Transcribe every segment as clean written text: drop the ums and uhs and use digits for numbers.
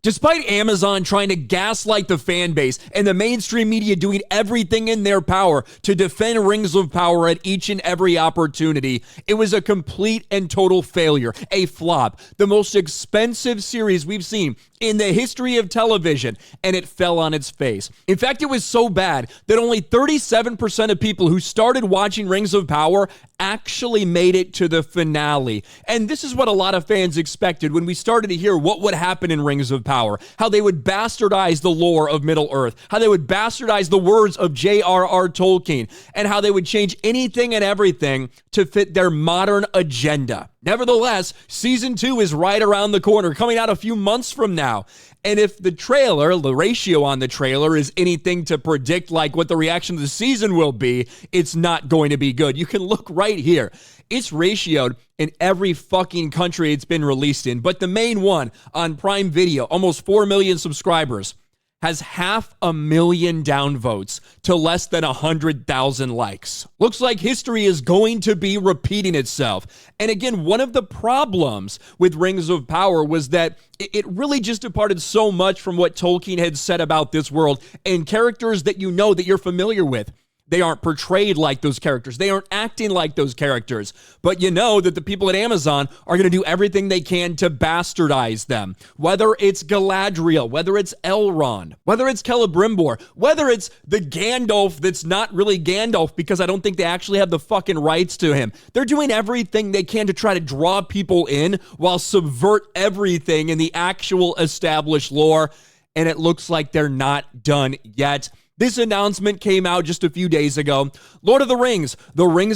Despite Amazon trying to gaslight the fan base and the mainstream media doing everything in their power to defend Rings of Power at each and every opportunity, it was a complete and total failure, a flop, the most expensive series we've seen in the history of television, and it fell on its face. In fact, it was so bad that only 37% of people who started watching Rings of Power actually made it to the finale. And this is what a lot of fans expected when we started to hear what would happen in Rings of Power, how they would bastardize the lore of Middle-earth, how they would bastardize the words of J.R.R. Tolkien, and how they would change anything and everything to fit their modern agenda. Nevertheless, season 2 is right around the corner, coming out a few months from now. And if the trailer, the ratio on the trailer is anything to predict like what the reaction of the season will be, it's not going to be good. You can look right here. It's ratioed in every fucking country it's been released in. But the main one on Prime Video, almost 4 million subscribers, has 500,000 downvotes to less than 100,000 likes. Looks like history is going to be repeating itself. And again, one of the problems with Rings of Power was that it really just departed so much from what Tolkien had said about this world and characters that you know that you're familiar with. They aren't portrayed like those characters. They aren't acting like those characters. But you know that the people at Amazon are going to do everything they can to bastardize them. Whether it's Galadriel, whether it's Elrond, whether it's Celebrimbor, whether it's the Gandalf that's not really Gandalf because I don't think they actually have the fucking rights to him. They're doing everything they can to try to draw people in while subvert everything in the actual established lore. And it looks like they're not done yet. This announcement came out just a few days ago. Lord of the Rings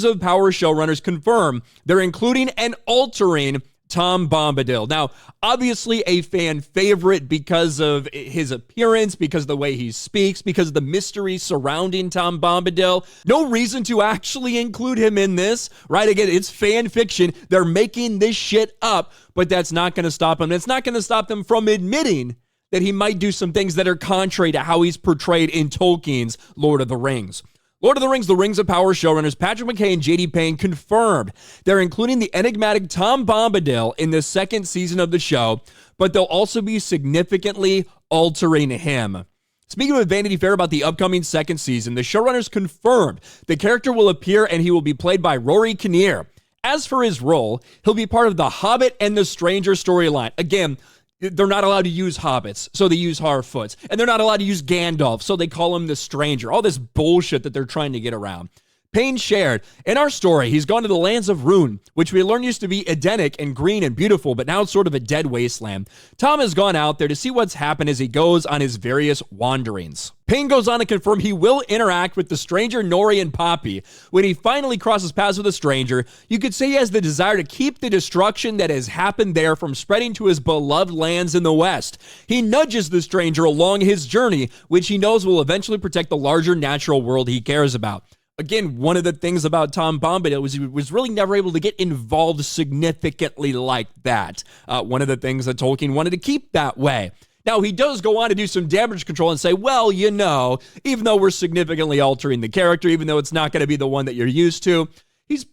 of Power showrunners confirm they're including and altering Tom Bombadil. Now, obviously a fan favorite because of his appearance, because of the way he speaks, because of the mystery surrounding Tom Bombadil. No reason to actually include him in this, right? Again, it's fan fiction. They're making this shit up, but that's not going to stop them. It's not going to stop them from admitting that he might do some things that are contrary to how he's portrayed in Tolkien's Lord of the Rings. Lord of the Rings of Power showrunners Patrick McKay and J.D. Payne confirmed they're including the enigmatic Tom Bombadil in the second season of the show, but they'll also be significantly altering him. Speaking with Vanity Fair about the upcoming second season, the showrunners confirmed the character will appear and he will be played by Rory Kinnear. As for his role, he'll be part of the Hobbit and the Stranger storyline. Again, they're not allowed to use hobbits, so they use Harfoots. And they're not allowed to use Gandalf, so they call him the Stranger. All this bullshit that they're trying to get around. Payne shared, in our story, he's gone to the lands of Rhûn, which we learned used to be Edenic and green and beautiful, but now it's sort of a dead wasteland. Tom has gone out there to see what's happened as he goes on his various wanderings. Payne goes on to confirm he will interact with the Stranger, Nori, and Poppy. When he finally crosses paths with the Stranger, you could say he has the desire to keep the destruction that has happened there from spreading to his beloved lands in the West. He nudges the Stranger along his journey, which he knows will eventually protect the larger natural world he cares about. Again, one of the things about Tom Bombadil was he was really never able to get involved significantly like that. One of the things that Tolkien wanted to keep that way. Now, he does go on to do some damage control and say, well, you know, even though we're significantly altering the character, even though it's not going to be the one that you're used to, he's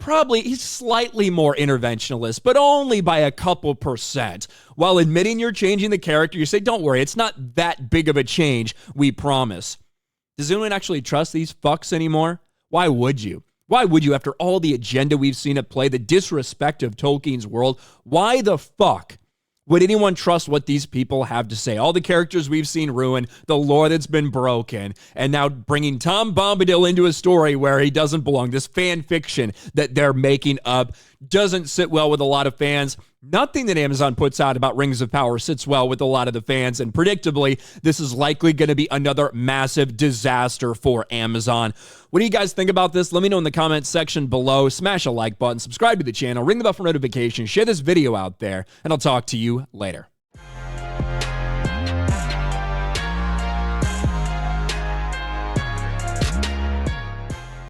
slightly more interventionalist, but only by a couple %. While admitting you're changing the character, you say, don't worry, it's not that big of a change, we promise. Does anyone actually trust these fucks anymore? Why would you? Why would you, after all the agenda we've seen at play, the disrespect of Tolkien's world, why the fuck would anyone trust what these people have to say? All the characters we've seen ruined, the lore that's been broken, and now bringing Tom Bombadil into a story where he doesn't belong. This fan fiction that they're making up doesn't sit well with a lot of fans. Nothing that Amazon puts out about Rings of Power sits well with a lot of the fans, and predictably, this is likely going to be another massive disaster for Amazon. What do you guys think about this? Let me know in the comments section below. Smash a like button, subscribe to the channel, ring the bell for notifications, share this video out there, and I'll talk to you later.